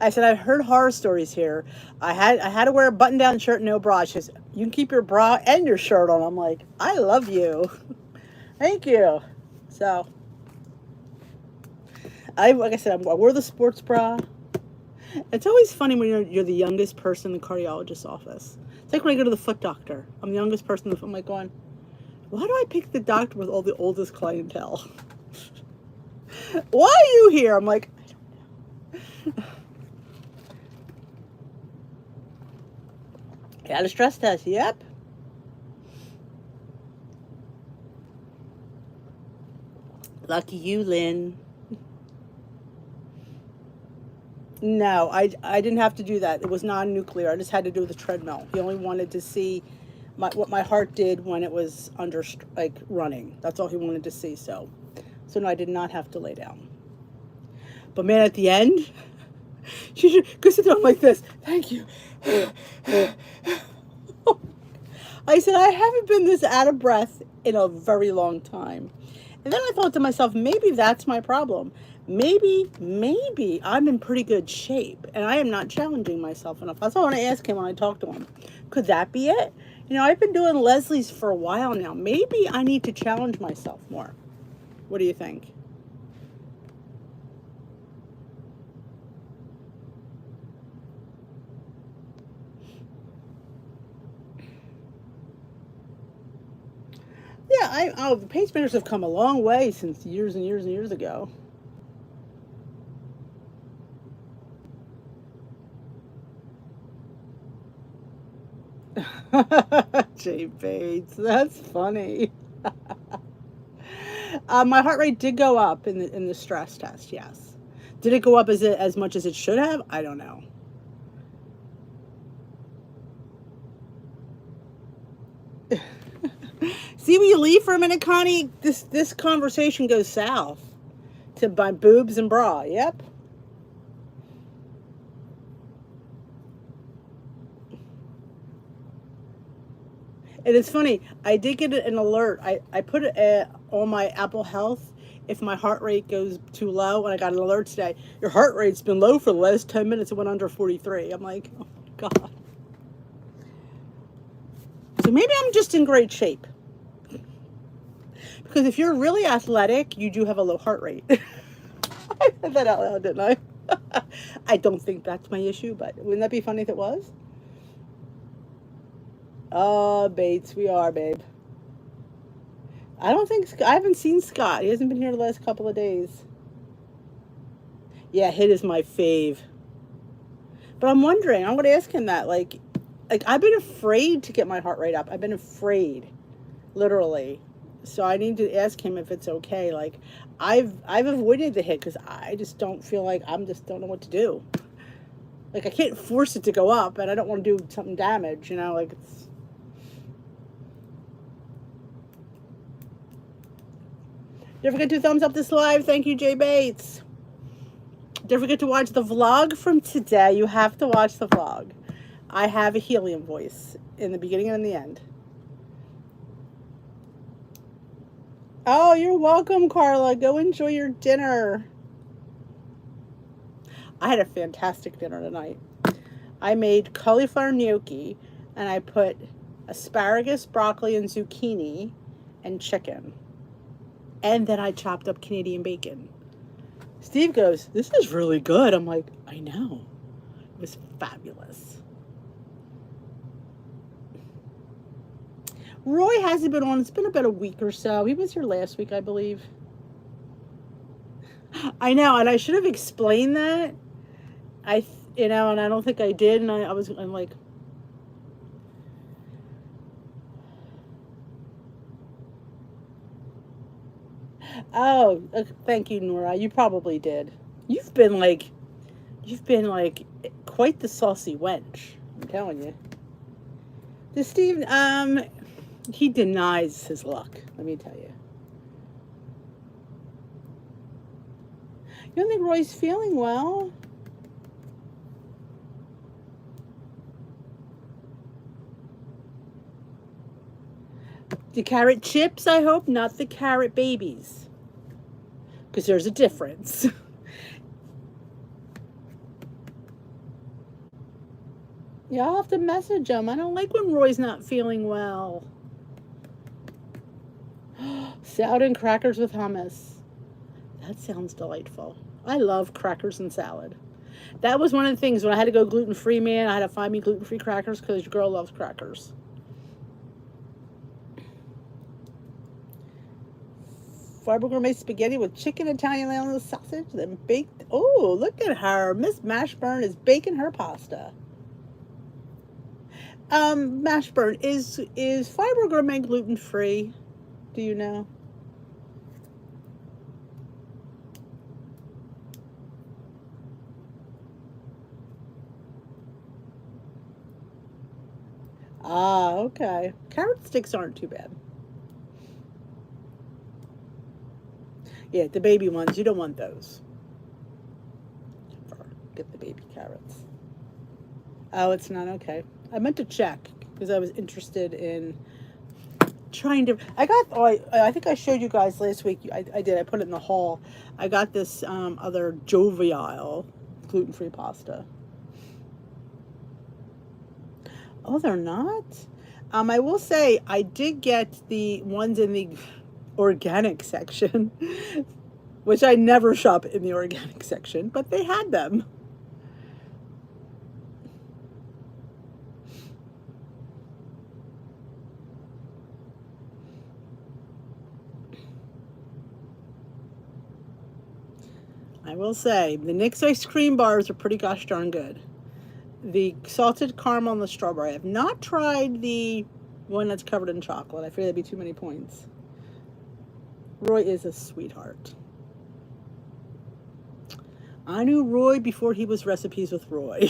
I said I've heard horror stories here. I had to wear a button down shirt and no bra. She says, you can keep your bra and your shirt on. I'm like, I love you. Thank you. So like I said, I wore the sports bra. It's always funny when you're the youngest person in the cardiologist's office. It's like when I go to the foot doctor. I'm the youngest person. I'm like going, why do I pick the doctor with all the oldest clientele? Why are you here? I'm like, got a stress test. Yep. Lucky you, Lynn. No, I didn't have to do that. It was non-nuclear. I just had to do the treadmill. He only wanted to see what my heart did when it was under like running. That's all he wanted to see. So no, I did not have to lay down. But man, at the end, she should go sit down like this. Thank you. I said I haven't been this out of breath in a very long time. And then I thought to myself, maybe that's my problem. Maybe I'm in pretty good shape and I am not challenging myself enough. That's all I want to ask him when I talk to him. Could that be it? I've been doing Leslie's for a while now. Maybe I need to challenge myself more. What do you think? Yeah, the pacemakers have come a long way since years and years and years ago. Jay Bates, that's funny. My heart rate did go up in the stress test. Yes. Did it go up as much as it should have? I don't know. See, when you leave for a minute, Connie, this conversation goes south to my boobs and bra. Yep. And it's funny. I did get an alert. I put it on my Apple Health. if my heart rate goes too low. And I got an alert today, your heart rate's been low for the last 10 minutes. It went under 43. I'm like, oh my God. So maybe I'm just in great shape. Because if you're really athletic, you do have a low heart rate. I said that out loud, didn't I? I don't think that's my issue, but wouldn't that be funny if it was? Oh, Bates, we are, babe. I haven't seen Scott. He hasn't been here the last couple of days. Yeah, HIIT is my fave. But I'm wondering, I'm going to ask him that. Like I've been afraid to get my heart rate up. I've been afraid, literally. So I need to ask him if it's okay. Like, I've avoided the HIIT because I just don't feel like don't know what to do. Like, I can't force it to go up, and I don't want to do something damage, you know, like it's. Don't forget to thumbs up this live. Thank you, Jay Bates. Don't forget to watch the vlog from today. You have to watch the vlog. I have a helium voice in the beginning and in the end. Oh, you're welcome, Carla. Go enjoy your dinner. I had a fantastic dinner tonight. I made cauliflower gnocchi, and I put asparagus, broccoli, and zucchini, and chicken. And then I chopped up Canadian bacon. Steve goes, this is really good. I'm like, I know. It was fabulous. Roy hasn't been on. It's been about a week or so. He was here last week, I believe. I know, and I should have explained that. And I don't think I did. And I'm like, oh, thank you, Nora. You probably did. You've been like quite the saucy wench. I'm telling you. The Steve, he denies his luck, let me tell you. You don't think Roy's feeling well? The carrot chips, I hope, not the carrot babies. Because there's a difference. Yeah, I'll have to message him. I don't like when Roy's not feeling well. Salad and crackers with hummus. That sounds delightful. I love crackers and salad. That was one of the things when I had to go gluten-free, man. I had to find me gluten-free crackers because your girl loves crackers. Fiber gourmet spaghetti with chicken, Italian lamb sausage, then baked. Oh, look at her. Miss Mashburn is baking her pasta. Mashburn, is Fiber Gourmet gluten-free? Do you know? Ah, okay. Carrot sticks aren't too bad. Yeah, the baby ones, you don't want those. Get the baby carrots. Oh, it's not okay. I meant to check because I was interested in trying to. I think I showed you guys last week. I did. I put it in the haul. I got this other Jovial gluten-free pasta. Oh, they're not? I will say I did get the ones in the organic section, which I never shop in the organic section, but they had them. I will say, the Nick's ice cream bars are pretty gosh darn good. The salted caramel and the strawberry. I have not tried the one that's covered in chocolate. I fear that'd be too many points. Roy is a sweetheart. I knew Roy before he was Recipes with Roy.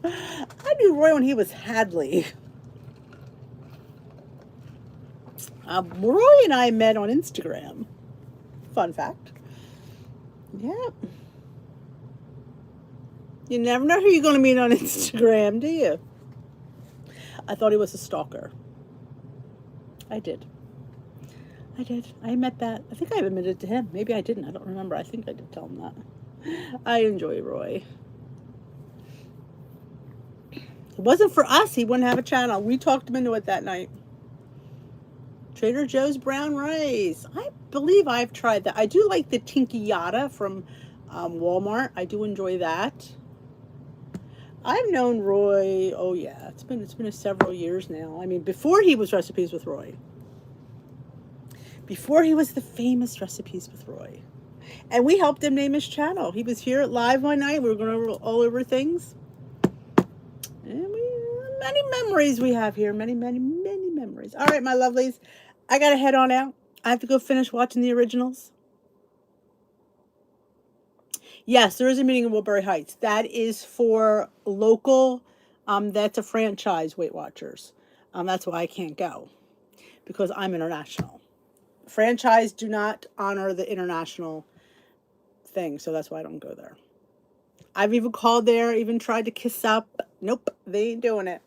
I knew Roy when he was Hadley. Roy and I met on Instagram. Fun fact. Yeah. You never know who you're going to meet on Instagram, do you? I thought he was a stalker. I did. I did. I admit that. I think I admitted to him. Maybe I didn't. I don't remember. I think I did tell him that. I enjoy Roy. If it wasn't for us, he wouldn't have a channel. We talked him into it that night. Trader Joe's brown rice. I believe I've tried that. I do like the Tinky Yada from Walmart. I do enjoy that. I've known Roy. Oh yeah, it's been several years now. I mean, before he was Recipes with Roy. Before he was the famous Recipes with Roy. And we helped him name his channel. He was here live one night. We were going all over things. And many memories we have here. Many memories. All right, my lovelies. I got to head on out. I have to go finish watching the originals. Yes, there is a meeting in Woodbury Heights. That is for local, that's a franchise Weight Watchers. That's why I can't go, because I'm international. Franchise do not honor the international thing, so that's why I don't go there. I've even called there, even tried to kiss up. Nope, they ain't doing it.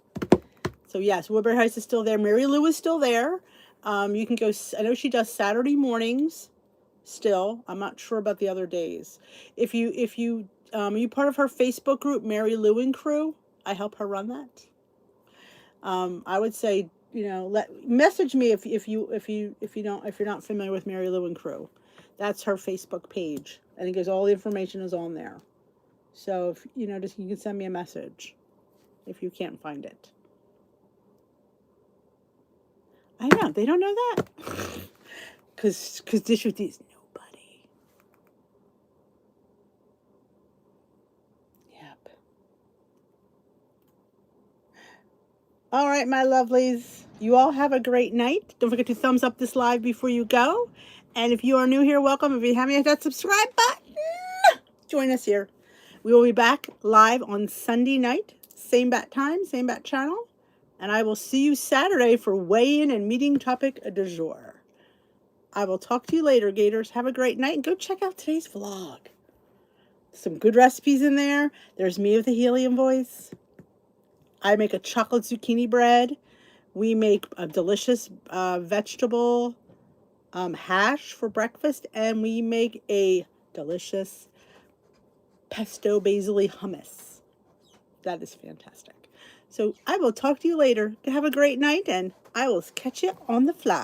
So yes, Woodbury Heights is still there. Mary Lou is still there. You can go, I know she does Saturday mornings still. I'm not sure about the other days. If you part of her Facebook group, Mary Lou and Crew, I help her run that. I would say, message me if you're not familiar with Mary Lou and Crew. That's her Facebook page, and it goes, all the information is on there. So if you can send me a message if you can't find it. I know they don't know that, because Dish with These nobody. Yep. All right, my lovelies. You all have a great night. Don't forget to thumbs up this live before you go. And if you are new here, welcome. If you haven't hit that subscribe button, join us here. We will be back live on Sunday night. Same bat time, same bat channel. And I will see you Saturday for weigh-in and meeting topic du jour. I will talk to you later, Gators. Have a great night. And go check out today's vlog. Some good recipes in there. There's me with the helium voice. I make a chocolate zucchini bread. We make a delicious vegetable hash for breakfast. And we make a delicious pesto basil hummus. That is fantastic. So I will talk to you later. Have a great night, and I will catch you on the fly.